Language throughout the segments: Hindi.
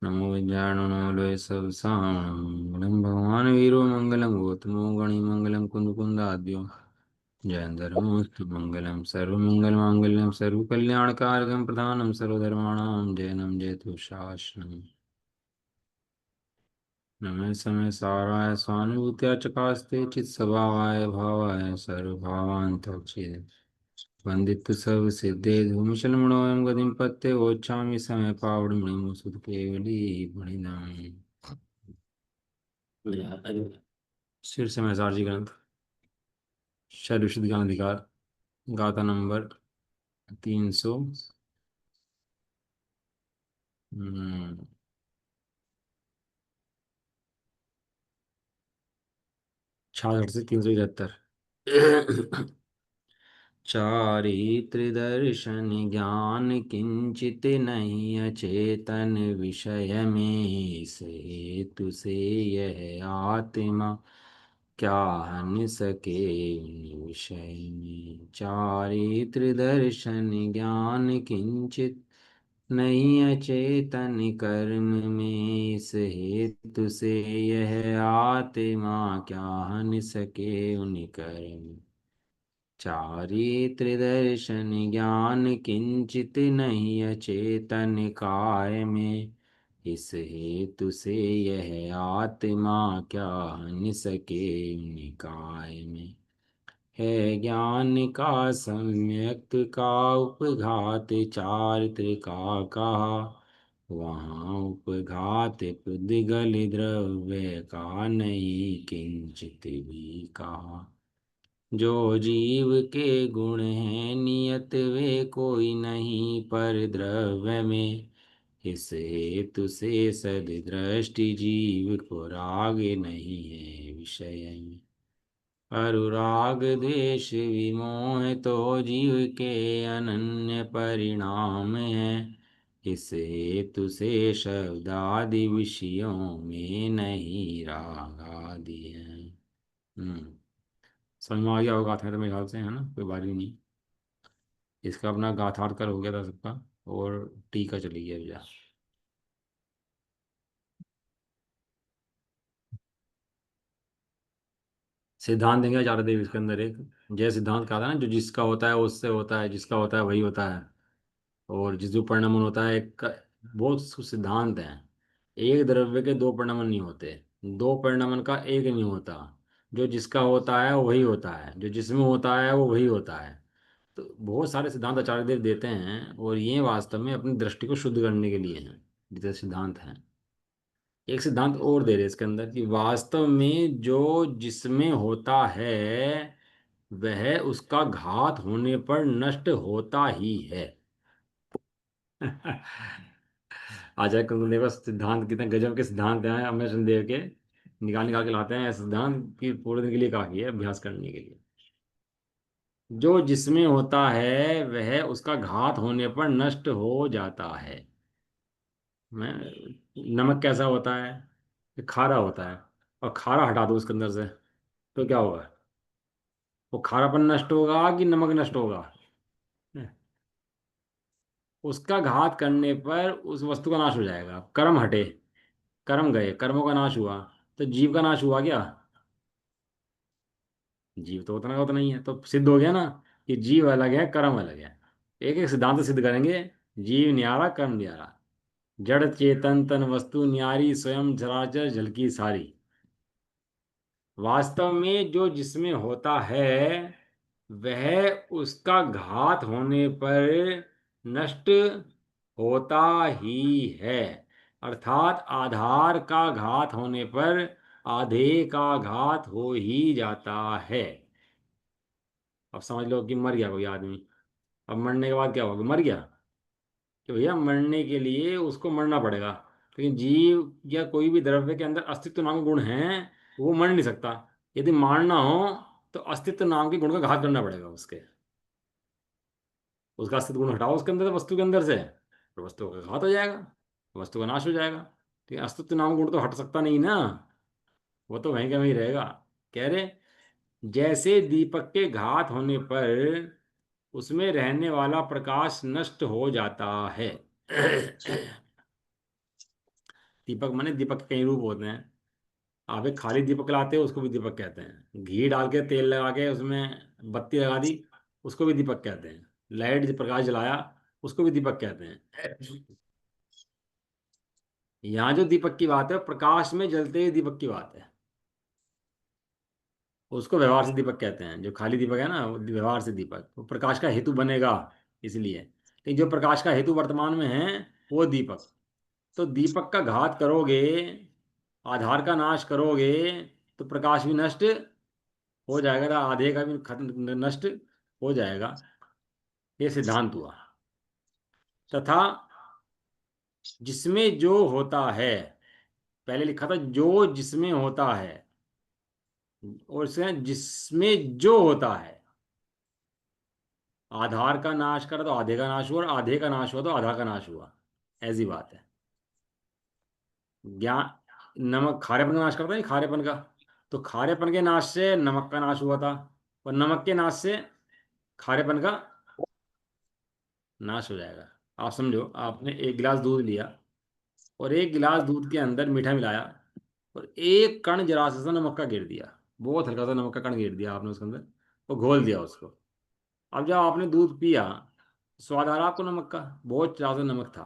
नमो विज्ञानमूलय सबसाणं भगवान् वीरो मङ्गलं गौतमो गणिमङ्गलं कुन्दकुन्दाद्यो जयन्दरमोऽस्तु मङ्गलं सर्वमङ्गलमाङ्गल्यं सर्वकल्याणकारकं प्रधानं सर्वधर्माणां जयनं जयतु शासनम् नमः समय साराय स्वानुभूत्या चकास्ते चित्स्वभावाय भावाय सर्वभावान् त्यक्ष्ये वन्दित सर्व सिद्धे धूमशलमणोऽयं गतिं पत्ते वोच्छामि समय पावडमणिं सुत केवली गुणिनाम् शीर्ष में जी ग्रंथ शैव शुद्ध ज्ञान अधिकार गाथा नंबर 366 से 371। चारित्र दर्शन ज्ञान किंचित नहीं अचेतन विषय में इस हेतु से यह आत्मा क्या हन सके उन विषय में। चारित्र दर्शन ज्ञान किंचित नहीं अचेतन कर्म में इस हेतु से यह आत्मा क्या हन सके उन कर्म। चारित्र दर्शन ज्ञान किंचित नहीं अचेतन काय में इस हेतु से यह आत्मा क्या हन सके निकाय में। है ज्ञान का सम्यक का उपघात चारित्र का कहा वहाँ उपघात पुद्गल द्रव्य का नहीं किंचित भी कहा। जो जीव के गुण हैं नियत वे कोई नहीं पर द्रव्य में इस हेतु से सदृष्टि जीव को राग नहीं है विषय में। अनुराग द्वेष विमोह तो जीव के अनन्य परिणाम है इस हेतु से शब्द आदि विषयों में नहीं राग आदि है। समझ में आ गया होगा गाथा तो मेरे ख्याल से, है ना, कोई बारी नहीं। इसका अपना गाथार्थ कर हो गया था सबका, और टीका चली गई अभी। सिद्धांत देंगे आचार्य देव इसके अंदर एक जय सिद्धांत कहा था ना, जो जिसका होता है उससे होता है, जिसका होता है वही होता है, और जिस जो परिणमन होता है एक बहुत सिद्धांत है। एक द्रव्य के दो परिणमन नहीं होते, दो परिणमन का एक नहीं होता। जो जिसका होता है वही होता है, जो जिसमें होता है वो वही होता है। तो बहुत सारे सिद्धांत आचार्य देव देते हैं, और ये वास्तव में अपनी दृष्टि को शुद्ध करने के लिए हैं जितने सिद्धांत हैं। एक सिद्धांत और दे रहे हैं इसके अंदर कि वास्तव में जो जिसमें होता है वह उसका घात होने पर नष्ट होता ही है। आचार्य कुलदेव का सिद्धांत कितने गजब के सिद्धांत हैं अमर देव के, निकाल निकाल के लाते हैं। सिद्धांत की पूरे दिन के लिए काफी है अभ्यास करने के लिए। जो जिसमें होता है वह उसका घात होने पर नष्ट हो जाता है। मैं नमक कैसा होता है, ये खारा होता है, और खारा हटा दो उसके अंदर से तो क्या होगा? वो खारापन नष्ट होगा कि नमक नष्ट होगा? उसका घात करने पर उस वस्तु का नाश हो जाएगा। कर्म हटे, कर्म गए, कर्मों का नाश हुआ, तो जीव का नाश हुआ क्या? जीव तो उतना का उतना ही है, तो सिद्ध हो गया ना कि जीव अलग है कर्म अलग है। एक एक सिद्धांत सिद्ध करेंगे। जीव न्यारा कर्म न्यारा, जड़ चेतन तन वस्तु न्यारी स्वयं चराचर झलकी सारी। वास्तव में जो जिसमें होता है वह उसका घात होने पर नष्ट होता ही है। अर्थात आधार का घात होने पर आधे का घात हो ही जाता है। अब समझ लो कि मर गया कोई आदमी, अब मरने के बाद क्या होगा? मर गया, तो भैया मरने के लिए उसको मरना पड़ेगा। लेकिन जीव या कोई भी द्रव्य के अंदर अस्तित्व नाम के गुण हैं, वो मर नहीं सकता। यदि मारना हो तो अस्तित्व नाम के गुण का घात करना पड़ेगा उसके। उसका अस्तित्व गुण हटाओ उसके अंदर से, वस्तु के अंदर से, तो वस्तु का घात हो जाएगा, वस्तु का नाश हो जाएगा। लेकिन अस्तित्व नाम गुण तो हट सकता नहीं ना, वो तो वहीं का वहीं रहेगा। कह रहे जैसे दीपक के घात होने पर उसमें रहने वाला प्रकाश नष्ट हो जाता है, दीपक माने दीपक के कई रूप होते हैं। आप एक खाली दीपक लाते हो, उसको भी दीपक कहते हैं। घी डाल के तेल लगा के उसमें बत्ती लगा दी, उसको भी दीपक कहते हैं। लाइट प्रकाश जलाया, उसको भी दीपक कहते हैं। यहाँ जो दीपक की बात है, प्रकाश में जलते हुए दीपक की बात है। उसको व्यवहार से दीपक कहते हैं। जो खाली दीपक है ना, वो व्यवहार से दीपक, वो प्रकाश का हेतु बनेगा इसलिए। लेकिन जो प्रकाश का हेतु वर्तमान में है, वो दीपक। तो दीपक का घात करोगे, आधार का नाश करोगे, तो प्रकाश भी नष्ट हो जाएगा, तो आधे का भी खत्म नष्ट हो जाएगा। ये सिद्धांत हुआ। तथा जिसमें जो होता है, पहले लिखा था जो जिसमें होता है, और इसमें जिसमें जो होता है। आधार का नाश करा तो आधे का नाश हुआ, और आधे का नाश हुआ तो आधा का नाश हुआ। ऐसी बात है। ज्ञान, नमक खारेपन का नाश करता है नहीं, खारेपन का। तो खारेपन के नाश से नमक का नाश हुआ था, और नमक के नाश से खारेपन का नाश हो जाएगा। आप समझो, आपने एक गिलास दूध लिया, और एक गिलास दूध के अंदर मीठा मिलाया, और एक कण जरा सा नमक का गिर दिया। बहुत हल्का सा नमक का कण गिर दिया आपने उसके अंदर, और घोल दिया उसको। अब जब आपने दूध पिया, स्वाद आ रहा आपको नमक का, बहुत ज़्यादा नमक था।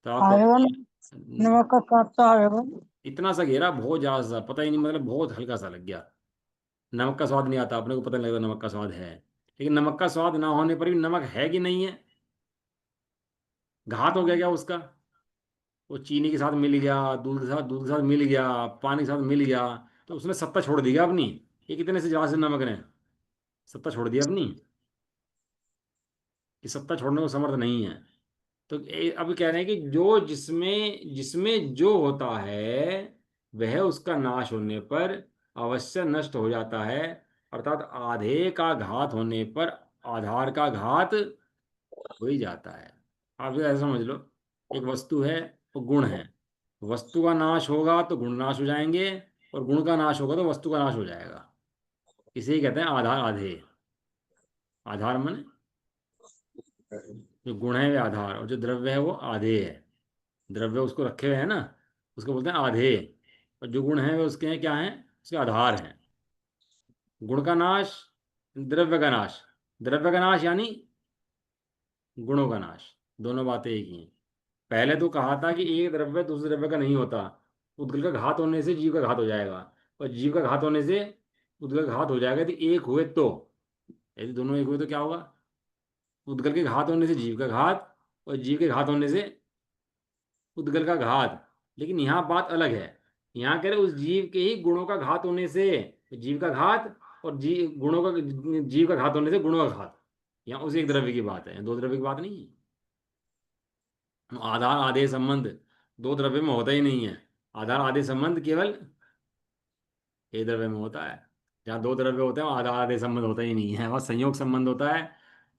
तो आप आएगा ना, कहोगे नमक का स्वाद तो आएगा। इतना सा घेरा, बहुत ज़्यादा सा, पता ही नहीं, मतलब बहुत हल्का सा लग गया। नमक का स्वाद नहीं आता, अपने को पता नहीं लगता नमक का स्वाद है। लेकिन नमक का स्वाद ना होने पर भी नमक है कि नहीं है, घात हो गया क्या उसका। वो चीनी के साथ मिल गया, दूध के साथ मिल गया, पानी के साथ मिल गया, तो उसने सत्ता छोड़ दी क्या अपनी। ये कितने से जरा से नमक ने सत्ता छोड़ दी अपनी, कि सत्ता छोड़ने को समर्थ नहीं है। तो अब कह रहे हैं कि जो जिसमें जिसमें जो होता है, वह उसका नाश होने पर अवश्य नष्ट हो जाता है। अर्थात आधे का घात होने पर आधार का घात हो ही जाता है। आप ऐसा समझ लो, एक वस्तु है, वो गुण है। वस्तु का नाश होगा तो गुण नाश हो जाएंगे, और गुण का नाश होगा तो वस्तु का नाश हो जाएगा। इसे ही कहते हैं आधार आधे। आधार मन, जो गुण है वे आधार, और जो द्रव्य है वो आधे है। द्रव्य उसको रखे हुए हैं ना, उसको बोलते हैं आधे। और जो गुण है वे उसके हैं, क्या हैं, उसके आधार हैं। गुण का नाश, द्रव्य का नाश। द्रव्य का नाश यानी गुणों का नाश। दोनों बातें एक ही हैं। पहले तो कहा था कि एक द्रव्य दूसरे द्रव्य का नहीं होता। उद्गल का घात होने से जीव का घात हो जाएगा, और जीव का घात होने से उद्गल का घात हो जाएगा। यदि एक हुए तो, यदि दोनों एक हुए तो क्या होगा, उद्गल के घात होने से जीव का घात, और जीव के घात होने से उद्गल का घात। लेकिन यहाँ बात अलग है। यहाँ कह रहे उस जीव के ही गुणों का घात होने से जीव का घात, और जीव का घात होने से गुणों का घात। यहाँ उस एक द्रव्य की बात है, दो द्रव्य की बात नहीं है। आधार आधेय संबंध दो द्रव्य में होता ही नहीं है। आधार आधेय संबंध केवल एक द्रव्य में होता है। जहाँ दो द्रव्य होते हैं वहाँ आधार आधेय संबंध होता ही नहीं है, वहाँ संयोग संबंध होता है,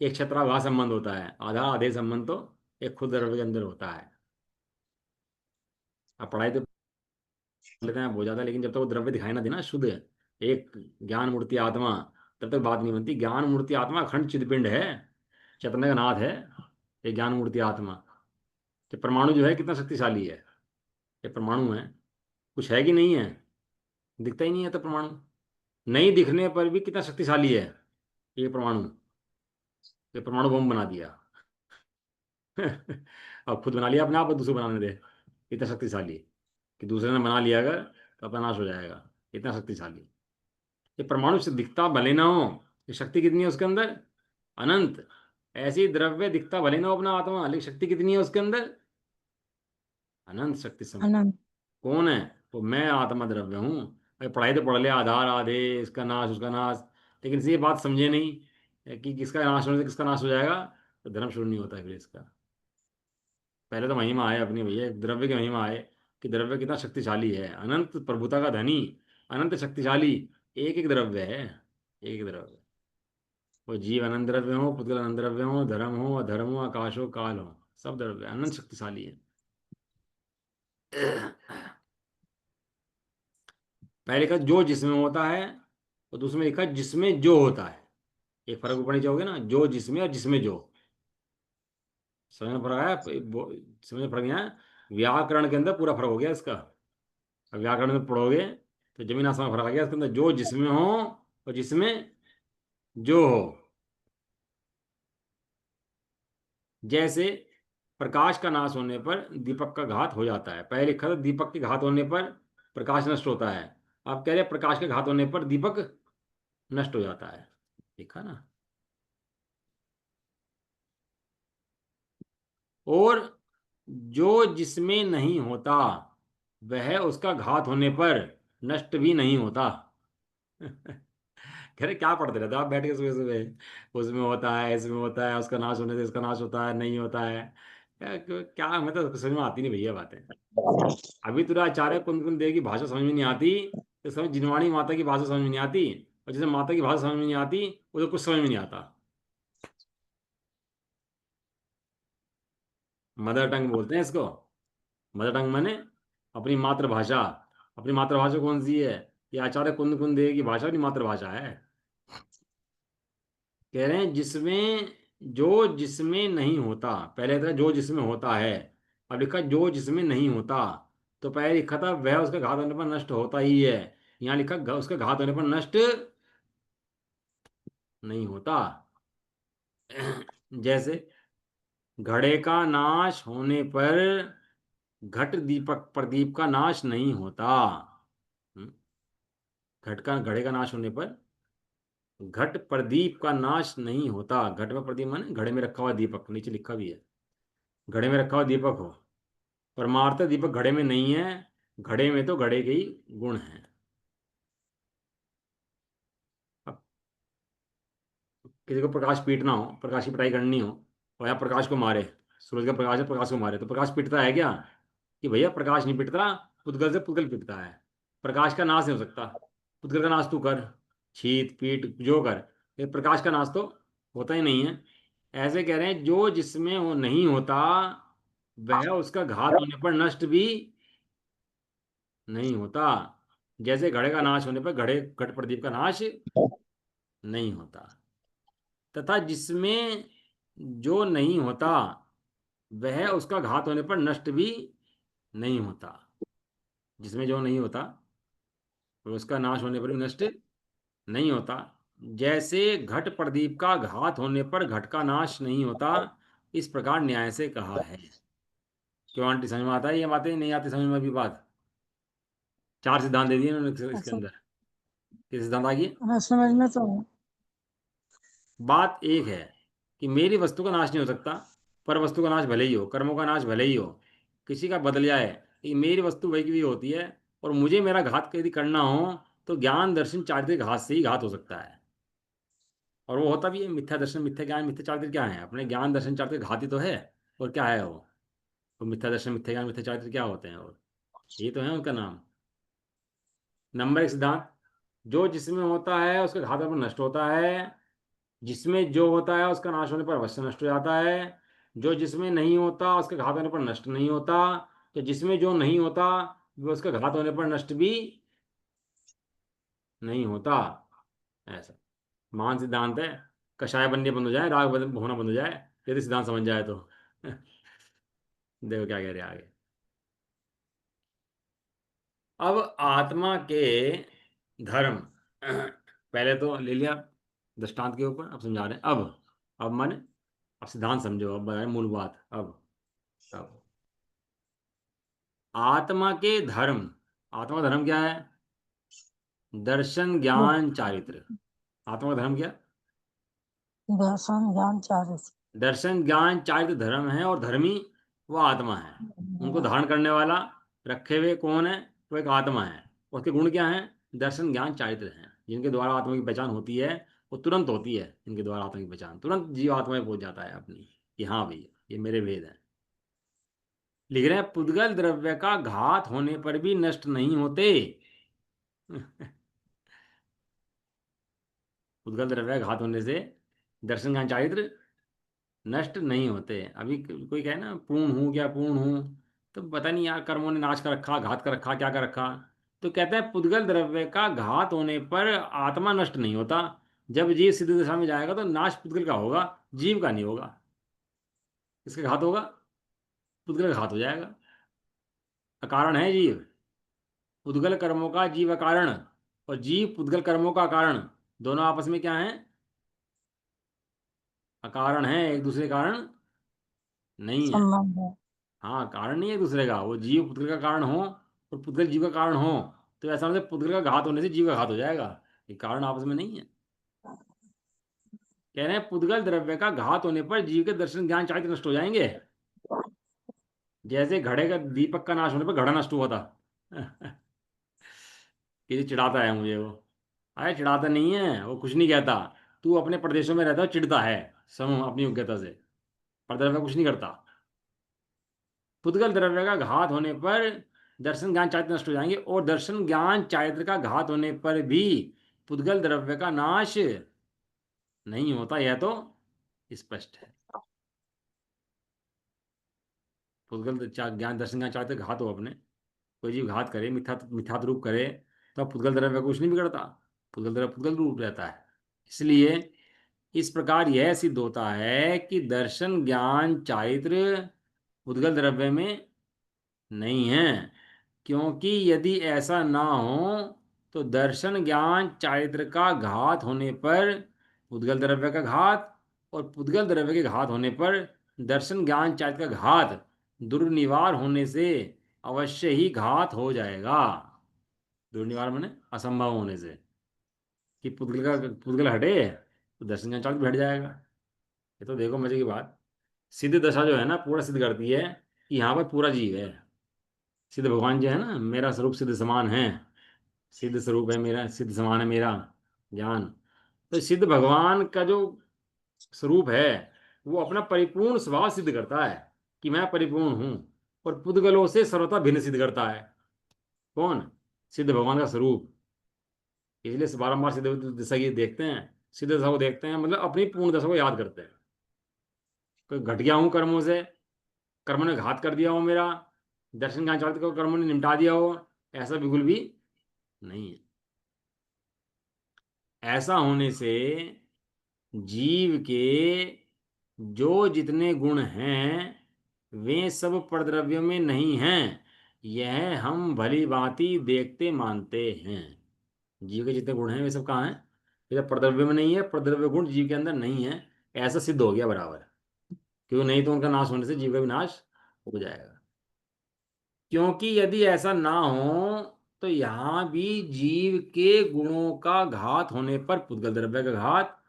एक छत्राभास संबंध होता है। आधार आधेय संबंध तो एक खुद द्रव्य के अंदर होता है। अब पढ़ाई तो लेते हैं बहुत ज्यादा, लेकिन जब तक वो द्रव्य दिखाई ना देना शुद्ध, एक ज्ञान मूर्ति आत्मा, तब तक बात नहीं बनती। ज्ञान मूर्ति आत्मा अखंड चिदपिंड है, चैतन्य का नाथ है ये ज्ञान मूर्ति आत्मा। ये परमाणु जो है कितना शक्तिशाली है, ये परमाणु है, कुछ है कि नहीं है, दिखता ही नहीं है तो परमाणु। नहीं दिखने पर भी कितना शक्तिशाली है ये परमाणु। ये परमाणु बम बना दिया। अब खुद बना लिया अपने आप, और दूसरे बनाने दे। इतना शक्तिशाली कि दूसरे ने बना लिया अगर, तो अपना नाश हो जाएगा। इतना शक्तिशाली ये परमाणु से दिखता भले ना हो, ये शक्ति कितनी है उसके अंदर, अनंत। ऐसे ही द्रव्य दिखता भले ना हो अपना आत्मा, लेकिन शक्ति कितनी है उसके अंदर, अनंत शक्ति संपन्न। अनंत। कौन है वो, मैं आत्मा द्रव्य हूँ। अरे पढ़ाई तो पढ़ ले, आधार आधे, इसका नाश उसका नाश, लेकिन इसे ये बात समझे नहीं कि किसका नाश होने से किसका नाश हो जाएगा, तो धर्म शुरू नहीं होता है फिर इसका। पहले तो महिमा आए अपनी भैया, द्रव्य की महिमा आए कि द्रव्य कितना शक्तिशाली है, अनंत प्रभुता का धनी, अनंत शक्तिशाली। एक एक द्रव्य है, एक द्रव्य। वो जीव अनंत द्रव्य हो, पुद्गल अनंत द्रव्य हो, धर्म हो अधर्म हो, आकाश हो काल हो, सब द्रव्य अनंत शक्तिशाली है। पहले लिखा जो जिसमें होता है, और दूसरे में लिखा जिसमें जो होता है। एक फर्क ऊपर नीचे हो गया ना, जो जिसमें और जिसमें जो। समझ में फर्क आया? समझ में फर्क आया? व्याकरण के अंदर पूरा फर्क हो गया इसका। अब व्याकरण में पढ़ोगे तो जमीन आसमान का फर्क आ गया इसके अंदर। जो जिसमें हो और जिसमें जो हो। जैसे प्रकाश का नाश होने पर दीपक का घात हो जाता है, पहले लिखा था दीपक के घात होने पर प्रकाश नष्ट होता है। अब कह रहे प्रकाश के घात होने पर दीपक नष्ट हो जाता है। लिखा ना। और जो जिसमें नहीं होता वह उसका घात होने पर नष्ट भी नहीं होता। कह रहे क्या पढ़ते रहते हो आप बैठ के सुबह सुबह? उसमें होता है, इसमें होता है, उसका नाश होने से इसका नाश होता है, नहीं होता है। क्या हमें तो समझ में आती नहीं भैया बातें। अभी तुरा आचार्य कुंद कुंद देव की भाषा समझ में नहीं आती, तो समझ जिनवाणी माता की भाषा समझ में नहीं आती। और जैसे माता की भाषा समझ में नहीं आती, वो तो कुछ समझ में नहीं आता। मदर टंग बोलते हैं इसको। मदर टंग माने अपनी मातृभाषा। अपनी मातृभाषा कौन सी है? ये आचार्य कुंद कुंद देव की भाषा अपनी मातृभाषा है। कह रहे हैं जिसमें जो जिसमें नहीं होता, पहले था जो जिसमें होता है, अब लिखा जो जिसमें नहीं होता। तो पहले लिखा था वह उसका घात होने पर नष्ट होता ही है। यहाँ लिखा उसका घात होने पर नष्ट नहीं होता। जैसे घड़े का नाश होने पर घट दीपक प्रदीप का नाश नहीं होता। हम्म, घट का घड़े का नाश होने पर घट प्रदीप का नाश नहीं होता। घट में प्रदीप माने घड़े में रखा हुआ दीपक, नीचे लिखा भी है। घड़े में रखा हुआ दीपक हो, परमार्थ दीपक घड़े में नहीं है। घड़े में तो घड़े के ही गुण हैं। अब किसी को प्रकाश पीटना हो, प्रकाश की पिटाई करनी हो, और या प्रकाश को मारे, सूरज का प्रकाश है प्रकाश को मारे, तो प्रकाश पिटता है क्या? कि भैया प्रकाश नहीं पिटता, पुद्गल से पुद्गल पिटता है। प्रकाश का नाश नहीं हो सकता। पुद्गल का नाश तू कर, छीत पीट जो कर, ये प्रकाश का नाश तो होता ही नहीं है। ऐसे कह रहे हैं जो जिसमें वो नहीं होता वह उसका घात होने पर नष्ट भी नहीं होता। जैसे घड़े का नाश होने पर घड़े घट प्रदीप का नाश नहीं होता, तथा जिसमें जो नहीं होता वह उसका घात होने पर नष्ट भी नहीं होता। जिसमें जो नहीं होता वह उसका नाश होने पर भी नष्ट नहीं होता। जैसे घट प्रदीप का घात होने पर घट का नाश नहीं होता, इस प्रकार न्याय से कहा है। क्यों आंटी, समझ में आता है ये बातें? नहीं आती समझ में अभी बात? चार सिद्धांत दे दिए उन्होंने इसके अच्छा। अंदर। किस सिद्धांत आ गए? हाँ, समझ में तो आया। बात एक है कि मेरी वस्तु का नाश नहीं हो सकता, पर वस्तु का नाश भले ही हो, कर्मों का नाश भले ही हो, किसी का बदल जाए, कि मेरी वस्तु वही की वही होती है। और मुझे मेरा घात यदि करना हो तो ज्ञान दर्शन चारित्रिक घात से ही घात हो सकता है। और वो होता भी है। मिथ्या दर्शन मिथ्या ज्ञान मिथ्या चारित्रिक क्या है? अपने ज्ञान दर्शन चारित्रिक घात ही तो है। और क्या है वो? तो मिथ्या दर्शन मिथ्या ज्ञान मिथ्या चारित्रिक क्या होते हैं? और ये तो है उनका नाम। नंबर एक सिद्धांत, जो जिसमें होता है उसका घात पर नष्ट होता है। जिसमें जो होता है उसका नाश होने पर अवश्य नष्ट हो जाता है। जो जिसमें नहीं होता उसके घात होने पर नष्ट नहीं होता। तो जिसमें जो नहीं होता वो उसका घात होने पर नष्ट भी नहीं होता। ऐसा महान सिद्धांत है। कषाय बनने बंद हो जाए, राग होना बंद हो जाए, यदि सिद्धांत समझ जाए तो। देखो क्या कह रहे हैं आगे। अब आत्मा के धर्म, पहले तो ले लिया दृष्टांत के ऊपर, अब समझा रहे हैं। अब माने अब सिद्धांत समझो, अब बताए मूल बात। अब आत्मा के धर्म, आत्मा का धर्म क्या है? दर्शन ज्ञान चारित्र। आत्मा का धर्म क्या? दर्शन ज्ञान चारित्र। दर्शन ज्ञान चारित्र धर्म है, और धर्मी वो आत्मा है। उनको धारण करने वाला, रखे हुए कौन है? वो एक आत्मा है। उसके गुण क्या हैं? दर्शन ज्ञान चारित्र हैं, जिनके द्वारा आत्मा की पहचान होती है। वो तुरंत होती है, इनके द्वारा आत्मा की पहचान तुरंत जीव आत्मा में पहुंच जाता है अपनी, कि हाँ भैया ये मेरे वेद हैं। लिख रहे हैं पुद्गल द्रव्य का घात होने पर भी नष्ट नहीं होते। पुद्गल द्रव्य का घात होने से दर्शन ज्ञान चारित्र नष्ट नहीं होते। अभी कोई कहे ना पूर्ण हूँ, क्या पूर्ण हूँ? तो पता नहीं यार, कर्मों ने नाश कर रखा, घात कर रखा, क्या कर रखा। तो कहते हैं पुद्गल द्रव्य का घात होने पर आत्मा नष्ट नहीं होता। जब जीव सिद्ध दशा में जाएगा तो नाश पुद्गल का होगा, जीव का नहीं होगा। किसका घात होगा? पुद्गल का घात हो जाएगा। अकारण है जीव। पुद्गल कर्मों का जीव अकारण, और जीव पुद्गल कर्मों का कारण, दोनों आपस में क्या है? अकारण है, एक दूसरे कारण नहीं है। संबंध है। हाँ, कारण नहीं है एक दूसरे का। वो जीव पुद्गल का कारण हो और पुद्गल जीव का कारण हो, तो ऐसा मतलब पुद्गल का घात होने से जीव का घात हो जाएगा। ये कारण आपस में नहीं है। कह रहे हैं पुद्गल द्रव्य का घात होने पर जीव के दर्शन ज्ञान चारित्र नष्ट हो जाएंगे। जैसे घड़े का दीपक का नाश होने पर घड़ा नष्ट हुआ था। किसी चिढ़ाता है मुझे वो। अरे चिढ़ाता नहीं है, वो कुछ नहीं कहता। तू अपने प्रदेशों में रहता है, चिढ़ता है समूह अपनी योग्यता से। पर द्रव्य कुछ नहीं करता। पुद्गल द्रव्य का घात होने पर दर्शन ज्ञान चारित्र नष्ट हो जाएंगे, और दर्शन ज्ञान चारित्र का घात होने पर भी पुद्गल द्रव्य का नाश नहीं होता, यह तो स्पष्ट है। पुद्गल ज्ञान दर्शन ज्ञान चारित्र घात हो अपने, कोई जीव घात करे, मिथ्यात्व रूप करे, तो अब पुद्गल द्रव्य को कुछ नहीं बिगड़ता। पुद्गल द्रव्य पुद्गल रूप रहता है। इसलिए इस प्रकार यह सिद्ध होता है कि दर्शन ज्ञान चारित्र पुद्गल द्रव्य में नहीं है। क्योंकि यदि ऐसा ना हो तो दर्शन ज्ञान चारित्र का घात होने पर पुद्गल द्रव्य का घात, और पुद्गल द्रव्य के घात होने पर दर्शन ज्ञान चारित्र का घात दुर्निवार होने से अवश्य ही घात हो जाएगा। दुर्निवार माने असंभव होने से, कि पुद्गल हटे तो दर्शन ज्ञान चारित्र भी हट जाएगा। ये तो देखो मजे की बात। सिद्ध दशा जो है ना, पूरा सिद्ध करती है कि यहाँ पर पूरा जीव है। सिद्ध भगवान जो है ना, मेरा स्वरूप सिद्ध समान है, सिद्ध स्वरूप है मेरा, सिद्ध समान है मेरा ज्ञान। तो सिद्ध भगवान का जो स्वरूप है, वो अपना परिपूर्ण स्वभाव सिद्ध करता है कि मैं परिपूर्ण हूं, और पुद्गलों से सर्वथा भिन्न सिद्ध करता है। कौन? सिद्ध भगवान का स्वरूप। इसलिए से बारंबार सिद्ध दशा की देखते हैं, सिद्ध दशा को देखते हैं, मतलब अपनी पूर्ण दशा को याद करते हैं। कोई घट गया हूं कर्मों से, कर्मों ने घात कर दिया हो मेरा, दर्शन ज्ञान चारित्र को कर्मों ने निपटा दिया हो, ऐसा बिल्कुल भी नहीं है। ऐसा होने से जीव के जो जितने गुण हैं वे सब परद्रव्यों में नहीं हैं, यह हम भली भांति देखते मानते हैं। जीव के जितने गुण हैं वे सब कहाँ हैं? ये सब परद्रव्य में नहीं है, परद्रव्य गुण जीव के अंदर नहीं है। ऐसा सिद्ध हो गया बराबर, क्योंकि नहीं तो उनका नाश होने से जीव का विनाश हो जाएगा। क्योंकि यदि ऐसा ना हो तो यहाँ भी जीव के गुणों का घात होने पर पुद्गल द्रव्य का घात,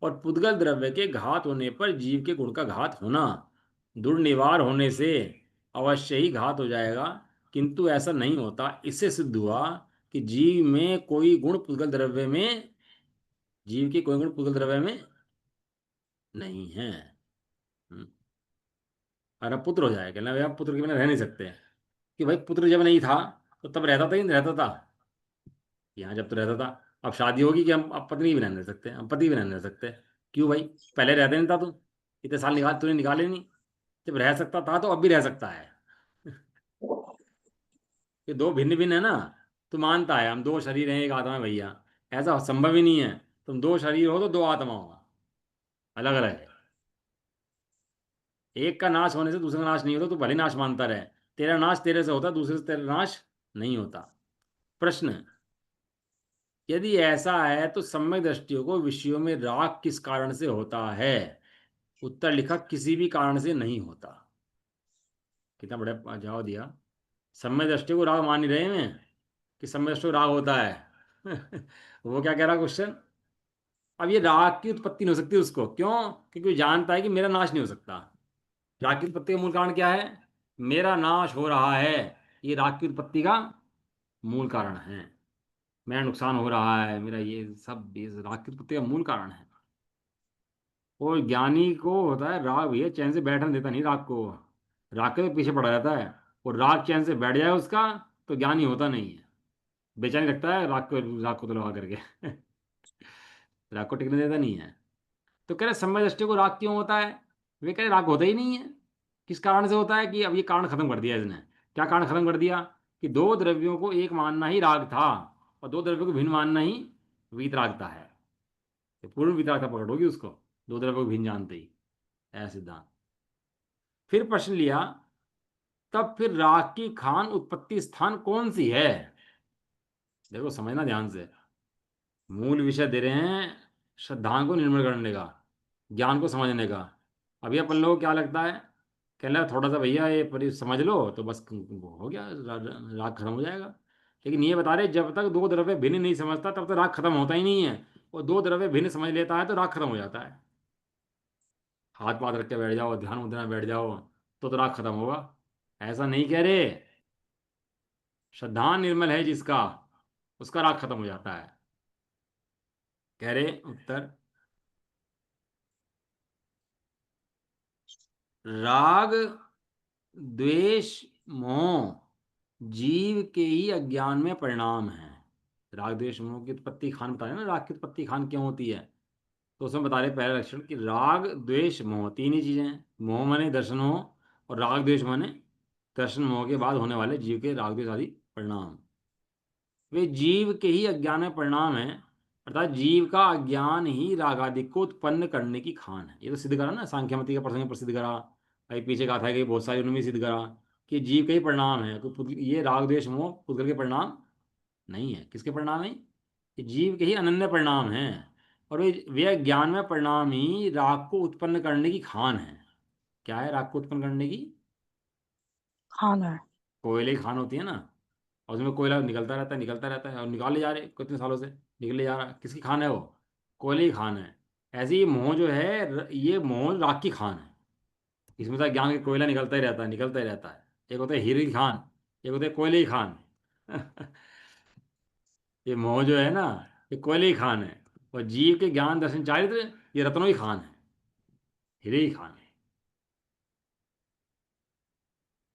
और पुद्गल द्रव्य के घात होने पर जीव के गुण का घात होना दुर्निवार होने से अवश्य ही घात हो जाएगा। किंतु ऐसा नहीं होता। इससे सिद्ध हुआ कि जीव में कोई गुण पुद्गल द्रव्य में, जीव के कोई गुण पुद्गल द्रव्य में नहीं है। और अब पुत्र हो जाएगा ना, अब पुत्र के बिना रह नहीं सकते। कि भाई पुत्र जब नहीं था तो तब रहता था कि नहीं रहता था? यहाँ जब तो रहता था। अब शादी होगी कि हम अब पत्नी भी नहीं रह सकते, हम पति भी नहीं रह सकते। क्यों भाई? पहले रहते नहीं था तू, इतने साल निकाल तूने निकाले नहीं। जब रह सकता था तो अब भी रह सकता है। ये दो भिन्न भिन्न है ना। तू मानता है हम दो शरीर हैं एक आत्मा है, भैया ऐसा संभव ही नहीं है। तुम दो शरीर हो तो दो आत्मा हो, अलग अलग है। एक का नाश होने से दूसरा का नाश नहीं होता, तो भले नाश मानता रहे। तेरा नाश तेरे से होता, दूसरे से तेरा नाश नहीं होता। प्रश्न, यदि ऐसा है तो सम्यक दृष्टियों को विषयों में राग किस कारण से होता है? उत्तर लिखा, किसी भी कारण से नहीं होता। कितना बड़ा जवाब दिया। सम्यक दृष्टि को राग मान नहीं रहे हैं कि सम्यक दृष्टि को राग होता है। वो क्या कह रहा क्वेश्चन? अब ये राग की उत्पत्ति नहीं हो सकती उसको, क्यों? क्योंकि वो जानता है कि मेरा नाश नहीं हो सकता। राग की उत्पत्ति का मूल कारण क्या है? मेरा नाश हो रहा है। ये राग की उत्पत्ति का मूल कारण है। मेरा नुकसान हो रहा है, मेरा ये सब ये राग की उत्पत्ति का मूल कारण है। और ज्ञानी को होता है राग, भैया चैन से बैठने देता नहीं राग को। राग के तो पीछे पड़ा रहता है। और राग चैन से बैठ जाए उसका, तो ज्ञानी होता नहीं है। बेचैनी लगता है राग को तो लगा करके। राग को टिकने देता नहीं है। तो कह रहे समय दृष्टि को राग क्यों होता है? वे कह रहे राग होता ही नहीं है। किस कारण से होता है? कि अब ये कारण खत्म कर दिया इसने। क्या कारण खत्म कर दिया? कि दो द्रव्यों को एक मानना ही राग था, और दो द्रव्यों को भिन्न मानना ही वीतरागता है। ये पूर्ण वीतरागता पकड़ होगी उसको, दो द्रव्यों को भिन्न जानते ही। ऐसा सिद्धांत। फिर प्रश्न लिया, तब फिर राग की खान उत्पत्ति स्थान कौन सी है? देखो समझना ध्यान से, मूल विषय दे रहे हैं श्रद्धांग को निर्मल करने का, ज्ञान को समझने का। अभी अपन लोग को क्या लगता है, कह रहा थोड़ा सा भैया ये परि समझ लो तो बस वो हो गया, राग खत्म हो जाएगा। लेकिन ये बता रहे जब तक दो द्रव्य भिन्न नहीं समझता तब तक राग खत्म होता ही नहीं है। और दो द्रव्य भिन्न समझ लेता है तो राग खत्म हो जाता है। हाथ पाथ रख के बैठ जाओ, ध्यान मुद्रा में बैठ जाओ, तो राग खत्म होगा। ऐसा नहीं कह रहे, श्रद्धा निर्मल है जिसका, उसका राग खत्म हो जाता है। कह रहे उत्तर, राग द्वेष मोह जीव के ही अज्ञान में परिणाम है। राग द्वेष मोह की उत्पत्ति खान बता रहे ना, राग की उत्पत्ति खान क्यों होती है। तो उसमें बता रहे पहला लक्षण कि राग द्वेष मोह तीन ही चीजें हैं। मोह माने दर्शन हो, और राग द्वेष माने दर्शन मोह के बाद होने वाले जीव के राग द्वेष आदि परिणाम। वे जीव के ही अज्ञान में परिणाम है, अर्थात जीव का अज्ञान ही राग आदि को उत्पन्न करने की खान है। ये तो सिद्ध करा ना, सांख्यमति का प्रसंग प्रसिद्ध करा। अभी पीछे कहा था कि बहुत सारी उन्होंने भी सिद्ध करा कि जीव का ही परिणाम है, ये राग द्वेष मोह पुद्गल के परिणाम नहीं है। किसके परिणाम है? ये जीव के ही अनन्य परिणाम हैं। और वे ज्ञान में परिणाम ही राग को उत्पन्न करने की खान है। क्या है राग को उत्पन्न करने की? खाना है। कोयले की खान होती है ना, और उसमें कोयला निकलता रहता है, निकलता रहता है, और निकाले जा रहे कितने सालों से निकले जा रहा है। किसकी खान है वो? कोयले की खान है। ऐसे ही मोह जो है, ये मोह राग की खान है। इसमें तो ज्ञान के कोयला निकलता ही रहता है, निकलता ही रहता है। एक होता है हीरे की खान, एक होता है कोयले की खान। ये मोह जो है ना, ये कोयले की खान है। और जीव के ज्ञान दर्शन चारित्र, ये रत्नों की खान है, हीरे की खान है।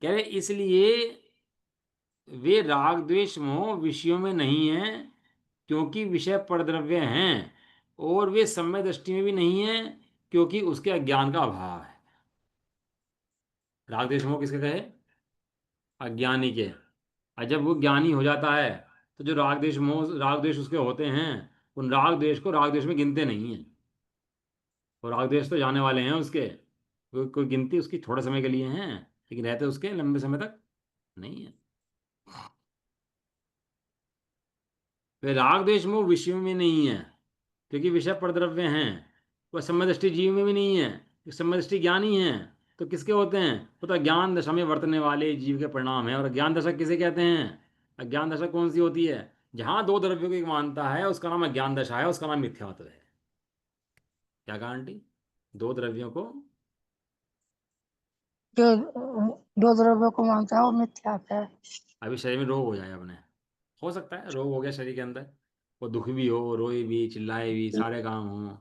कह रहे इसलिए वे राग द्वेष मोह विषयों में नहीं है, क्योंकि विषय परद्रव्य हैं। और वे सम्यक दृष्टि में भी नहीं है, क्योंकि उसके अज्ञान का अभाव है। राग द्वेष मोह किसके कहे? अज्ञानी के। और जब वो ज्ञानी हो जाता है तो जो राग द्वेष मोह राग द्वेष उसके होते हैं, उन राग द्वेष को राग द्वेष में गिनते नहीं है। और राग द्वेष तो जाने वाले हैं उसके, कोई गिनती उसकी थोड़े समय के लिए हैं, लेकिन रहते उसके लंबे समय तक नहीं है। वे राग द्वेष मोह विषयों में नहीं है, क्योंकि विषय परद्रव्य हैं। वह सम्यदृष्टि जीव में भी नहीं है, सम्यदृष्टि ज्ञान ही है। तो किसके होते हैं? वो तो ज्ञान दशा में वर्तने वाले जीव के परिणाम है। और ज्ञान दशा किसे कहते हैं? अज्ञान दशा कौन सी होती है? जहां दो द्रव्यों की मानता है उसका नाम अज्ञान दशा है, उसका नाम मिथ्यात्व है। क्या कहा आंटी? दो द्रव्यों को, जो दो द्रव्यों को मानता है वो मिथ्या है। अभी शरीर में रोग हो जाए अपने, हो सकता है रोग हो गया शरीर के अंदर, वो दुख भी हो, रोए भी, चिल्लाए भी, सारे काम हों,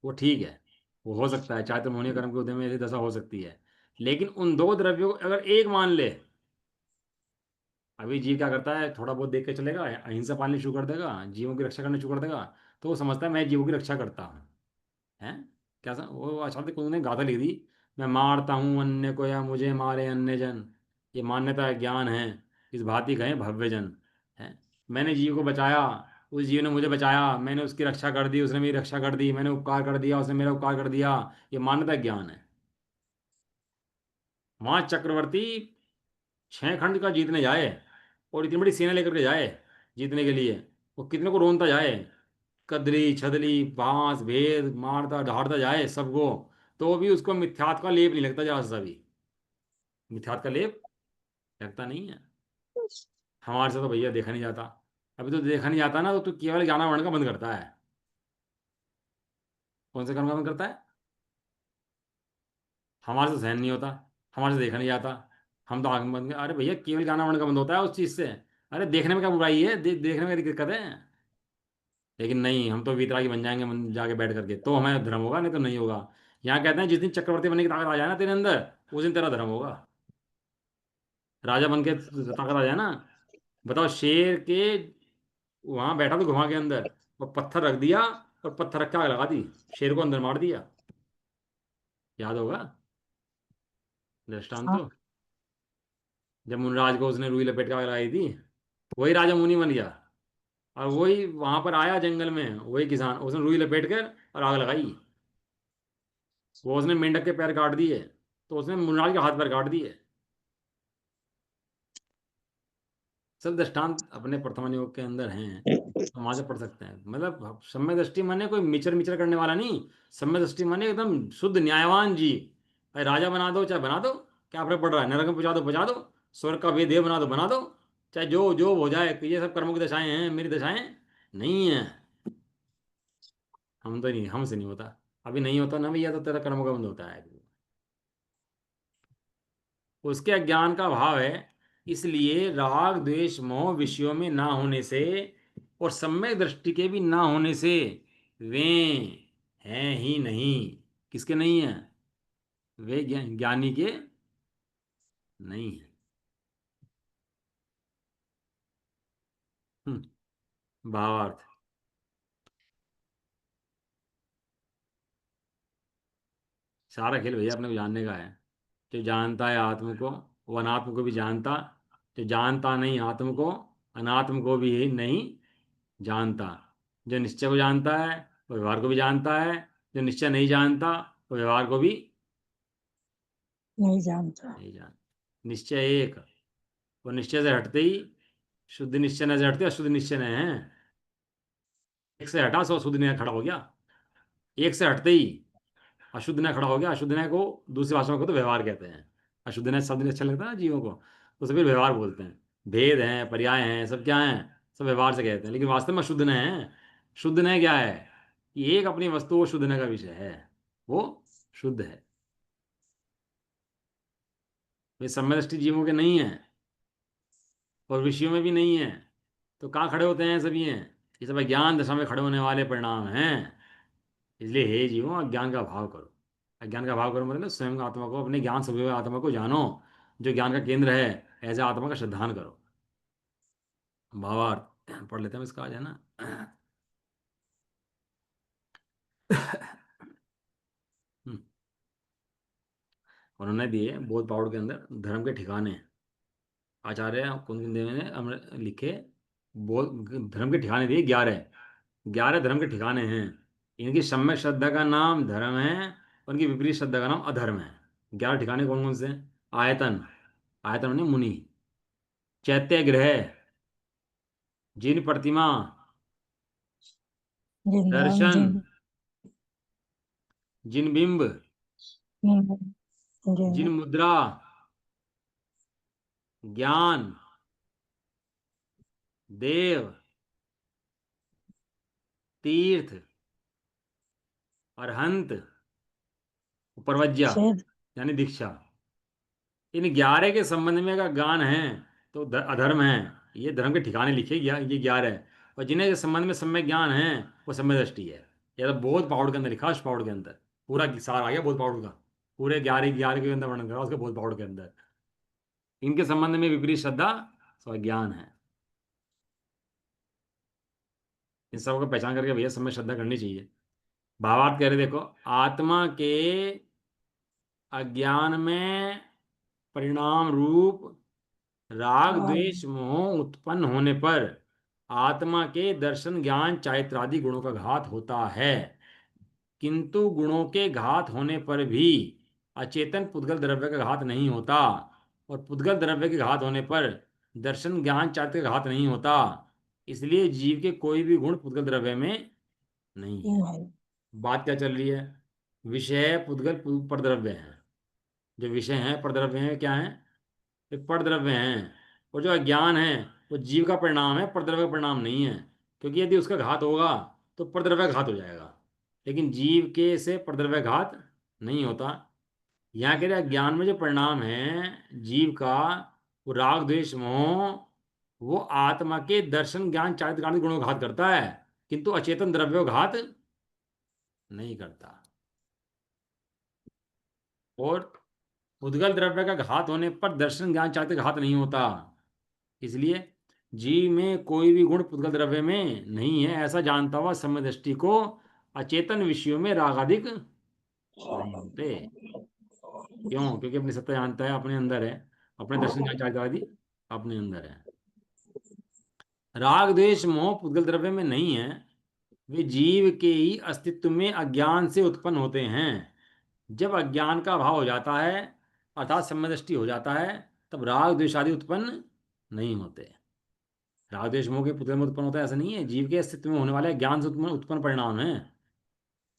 वो ठीक है, वो हो सकता है। चाहे तो मोहनीय कर्म के उदय में ऐसी दशा हो सकती है। लेकिन उन दो द्रव्यों को अगर एक मान ले, अभी जीव क्या करता है, थोड़ा बहुत देख के चलेगा, अहिंसा पालनी शुरू कर देगा, जीवों की रक्षा करनी शुरू कर देगा, तो वो समझता है मैं जीवों की रक्षा करता हूँ। है क्या वो अशांति कुंज ने गाथा लिख दी, मैं मारता हूँ अन्य को या मुझे मारे अन्य जन, ये मान्यता है, ज्ञान है, इस भांति कहें भव्य जन। है, मैंने जीव को बचाया, उस जीव ने मुझे बचाया, मैंने उसकी रक्षा कर दी, उसने मेरी रक्षा कर दी, मैंने उपकार कर दिया, उसने मेरा उपकार कर दिया, ये मान्यता ज्ञान है। वहां चक्रवर्ती 6 खंड का जीतने जाए और इतनी बड़ी सेना लेकर के जाए जीतने के लिए, वो कितने को रोनता जाए, कदली छदली बांस भेद मारता ढाड़ता जाए सबको, तो भी उसको मिथ्यात्व का लेप नहीं लगता जरा सा भी। मिथ्यात्व का लेप लगता नहीं है। हमारे से तो भैया देखा नहीं जाता। अभी तो देखा नहीं जाता ना, तो तू केवल ज्ञाना वर्ण का बंद करता है। कौन से कर्म का बंद करता है? हमारे से सहन नहीं होता, हमारे से देखा नहीं जाता, हम तो आंख बंद कर, अरे भैया केवल ज्ञाना वर्ण का बंद होता है उस चीज से। अरे देखने में क्या बुराई है, देखने में क्या दिक्कत है? लेकिन नहीं, हम तो वीतरागी बन जाएंगे जाके बैठ करके, तो हमें धर्म होगा, नहीं तो नहीं होगा। यहाँ कहते हैं जिस दिन चक्रवर्ती बनने की ताकत आ जाए ना तेरे अंदर, उस दिन तेरा धर्म होगा। राजा बन के ताकत आ जाए ना, बताओ शेर के, वहां बैठा तो गुफा के अंदर, और पत्थर रख दिया, और पत्थर रख के आग लगा दी, शेर को अंदर मार दिया। याद होगा दृष्टांत हाँ। तो, जब मुनराज को उसने रुई लपेट के आग लगाई थी, वही राजा मुनि बन गया। और वही वहां पर आया जंगल में, वही किसान, उसने रुई लपेट कर और आग लगाई, वो उसने मेंढक के पैर काट दिए, तो उसने मृणाल के हाथ पैर काट दिए। सब दृष्टांत अपने प्रथम योग के अंदर हैं, हम वहां से पढ़ सकते हैं। मतलब सम्यक दृष्टि माने कोई मिचर मिचर करने वाला नहीं। सम्यक दृष्टि माने एकदम शुद्ध न्यायवान जी। भाई राजा बना दो चाहे बना दो, क्या फर्क पड़ रहा है, नरक में पहुंचा दो, स्वर्ग का वे देव बना दो, चाहे जो जो हो जाए। ये सब कर्मों की दशाएं हैं, मेरी दशाएं नहीं है। हम तो नहीं, हमसे नहीं होता। अभी नहीं होता ना भैया, तो तेरा कर्मों का बंध होता है। उसके अज्ञान का भाव है। इसलिए राग द्वेष मोह विषयों में ना होने से और सम्यक दृष्टि के भी ना होने से वे हैं ही नहीं। किसके नहीं है? वे ज्ञानी के नहीं है। भावार्थ। सारा खेल भैया अपने को जानने का है। जो जानता है आत्म को, वो अनात्म को भी जानता। जो जानता नहीं आत्म को, अनात्म को भी नहीं जानता। जो निश्चय को जानता है वो व्यवहार को भी जानता है। जो निश्चय नहीं जानता वो व्यवहार को भी नहीं जानता। नहीं जानता। निश्चय एक, वो निश्चय से हटते ही शुद्ध निश्चय न से हटते अशुद्ध निश्चय न है। एक से हटा सो शुद्ध न्याय खड़ा हो गया। एक से हटते ही अशुद्ध न्याय खड़ा हो गया। अशुद्ध न्याय को दूसरी भाषा में को तो व्यवहार कहते हैं। अशुद्ध न्याय शब्द नहीं अच्छा लगता है ना जीवों को, तो सभी व्यवहार बोलते हैं। भेद हैं, पर्याय हैं, सब क्या हैं? सब व्यवहार से कहते हैं। लेकिन वास्तव में शुद्ध न्याय है। शुद्ध न्याय क्या है? कि एक अपनी वस्तु वो शुद्ध न्याय का विषय है, वो शुद्ध है। वे सम्यदृष्टि जीवों के नहीं है और विषयों में भी नहीं है। तो कहाँ खड़े होते हैं सभी हैं? ये सब अज्ञान दशा में खड़े होने वाले परिणाम हैं। इसलिए हे जीवों, अज्ञान का भाव करो। अज्ञान का भाव करो मतलब स्वयं आत्मा को, अपने ज्ञान स्वरूप आत्मा को जानो, जो ज्ञान का केंद्र है। ऐसे आत्मा का श्रद्धान करो। भावार्थ पढ़ लेते हैं इसका, आज है ना। हम्म, उन्होंने दिए बोध पाउड के अंदर धर्म के ठिकाने। आचार्य कुंदन देव ने लिखे, बोध धर्म के ठिकाने दिए 11। 11 धर्म के ठिकाने हैं। इनकी सम्यक श्रद्धा का नाम धर्म है, उनकी विपरीत श्रद्धा का नाम अधर्म है। 11 ठिकाने कौन कौन से हैं? आयतन, आयतन माने मुनि। चैत्य गृह, जिन प्रतिमा, जिंदान दर्शन, जिन जिन बिंब, जिन जिन मुद्रा, ज्ञान, देव, तीर्थ, अरहंत, प्रवज्या छेद यानी दीक्षा। इन 11 के संबंध में अगर गान है तो अधर्म है। ये धर्म के ठिकाने लिखे गया ये 11। और जिन्हें के संबंध में सम्यक ज्ञान है वो सम्यक दृष्टि है। ये तो बोध पाउड के अंदर लिखा, उस पाउड के अंदर पूरा सार आ गया बोध पाउड का। पूरे 11 के अंदर वर्णन करा उसके बोध पाउड के अंदर। इनके संबंध में विपरीत श्रद्धा स्वज्ञान है। इन सबको पहचान करके भैया समय श्रद्धा करनी चाहिए। भावार्थ कह रहे देखो, आत्मा के अज्ञान में परिणाम रूप राग राग द्वेष मोह उत्पन्न होने पर आत्मा के दर्शन ज्ञान चारित्रादि गुणों का घात होता है। किंतु गुणों के घात होने पर भी अचेतन पुद्गल द्रव्य का घात नहीं होता, और पुद्गल द्रव्य के घात होने पर दर्शन ज्ञान चारित्र का घात नहीं होता। इसलिए जीव के कोई भी गुण पुद्गल द्रव्य में नहीं है। नहीं। बात क्या चल रही है? विषय पुद्गल परद्रव्य है। जो विषय हैं परद्रव्य हैं, क्या है? ये परद्रव्य हैं। और जो अज्ञान है वो जीव का परिणाम है, परद्रव्य का परिणाम नहीं है। क्योंकि यदि उसका घात होगा तो परद्रव्य घात हो जाएगा, लेकिन जीव के से परद्रव्य घात नहीं होता। यहाँ के लिए अज्ञान में जो परिणाम है जीव का, वो राग द्वेष मोह, वो आत्मा के दर्शन ज्ञान चारित्रिक गुणों का घात करता है, किंतु अचेतन द्रव्यों का घात नहीं करता। और उद्गल द्रव्य का घात होने पर दर्शन ज्ञान चारित्रिक घात नहीं होता। इसलिए जीव में कोई भी गुण पुद्गल द्रव्य में नहीं है, ऐसा जानता हुआ समदृष्टि को अचेतन विषयों में रागादिक नहीं होते। क्यों? क्योंकि अपनी सत्ता जानता है, अपने अंदर है। अपने दर्शन ज्ञान चारित्रिक आदि अपने अंदर है। राग द्वेष मोह पुद्गल द्रव्य में नहीं है, वे जीव के ही अस्तित्व में अज्ञान से उत्पन्न होते हैं। जब अज्ञान का अभाव हो जाता है अर्थात सम्यक दृष्टि हो जाता है, तब राग द्वेष आदि उत्पन्न नहीं होते। राग द्वेष मोह के पुतले में उत्पन्न होता है ऐसा नहीं है, जीव के अस्तित्व में होने वाले ज्ञान से उत्पन्न उत्पन्न परिणाम है।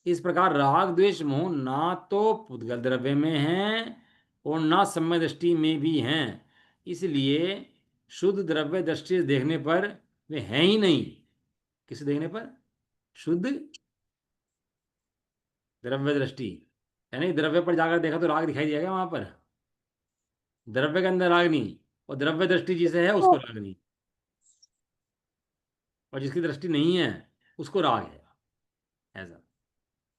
इस प्रकार राग द्वेष मोह ना तो पुद्गल द्रव्य में है और ना सम्यक दृष्टि में भी हैं। इसलिए शुद्ध द्रव्य दृष्टि से देखने पर वे हैं ही नहीं। किसे देखने पर? शुद्ध द्रव्य दृष्टि, यानी द्रव्य पर जाकर देखा तो राग दिखाई दिया वहां पर? द्रव्य के अंदर राग नहीं, और द्रव्य दृष्टि जिसे है उसको राग नहीं, और जिसकी दृष्टि नहीं है उसको राग है, ऐसा।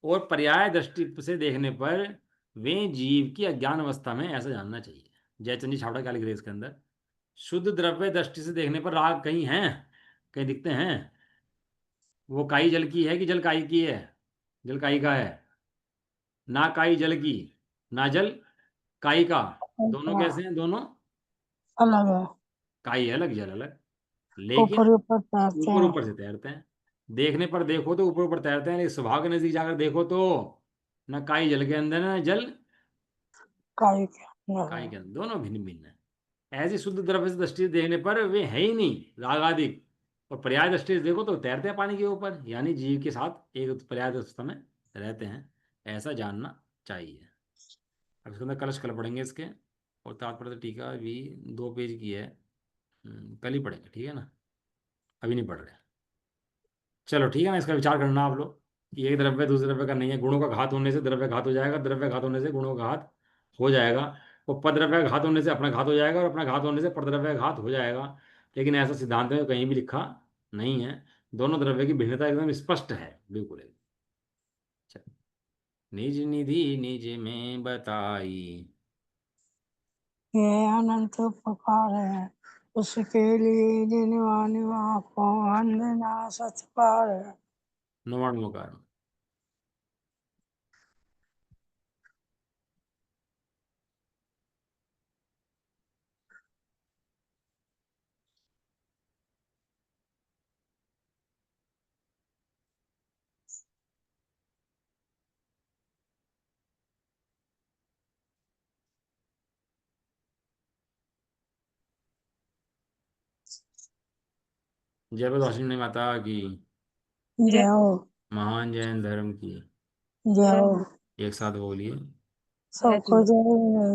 और पर्याय दृष्टि से देखने पर वे जीव की अज्ञान अवस्था में, ऐसा जानना चाहिए। जयचंद जी छावड़ा क्या लिख रहे हैं इसके अंदर? शुद्ध द्रव्य दृष्टि से देखने पर राग कहीं हैं, कहीं दिखते हैं? वो काई जल की है कि जल काई की है? जल काई का है। ना काई जल की, ना जल काई का। दोनों कैसे हैं दोनों? अलग है। काई अलग जल अलग, लेकिन ऊपर ऊपर तैरते ऊपर हैं। ऊपर से तैरते हैं। देखने पर देखो तो ऊपर ऊपर तैरते हैं, लेकिन स्वभाव के नजदीक जाकर देखो तो ना काई जल के अंदर है, ना जल काई के अंदर काई है। के अंदर, दोनों भिन्न भिन्न है। ऐसी शुद्ध द्रव्य से दृष्टि से देखने पर वे है ही नहीं राग आदि। और पर्याय दृष्टि से देखो तो तैरते हैं पानी के ऊपर, यानी जीव के साथ एक पर्याय अवस्था में रहते हैं, ऐसा जानना चाहिए। अब इसके अंदर कलश कल पढ़ेंगे इसके, और तात्पर्य टीका भी 2 पेज की है। कल ही पढ़ेंगे, ठीक है ना? अभी नहीं पढ़ रहे। चलो ठीक है ना, इसका विचार करना आप लोग कि एक द्रव्य दूसरे द्रव्य का नहीं है। गुणों का घात होने से द्रव्य घात हो जाएगा, द्रव्य घात होने से गुणों का घात हो जाएगा, और पद्रव्य का घात होने से अपना घात हो जाएगा, और अपना घात होने से परद्रव्य का घात हो जाएगा। लेकिन ऐसा सिद्धांत में कहीं भी लिखा नहीं है। दोनों द्रव्य की भिन्नता एकदम स्पष्ट है, बिल्कुल एकदम। चलो। निज निधि निज में बताई। ये अनंत उपकार है, उसके लिए जिनवा निवा को वंदना सत्कार है। नवाणुकार। जय प्रदोषिणी माता की। जय हो। महान जैन धर्म की। जय हो। एक साथ बोलिए। सबको जय हो।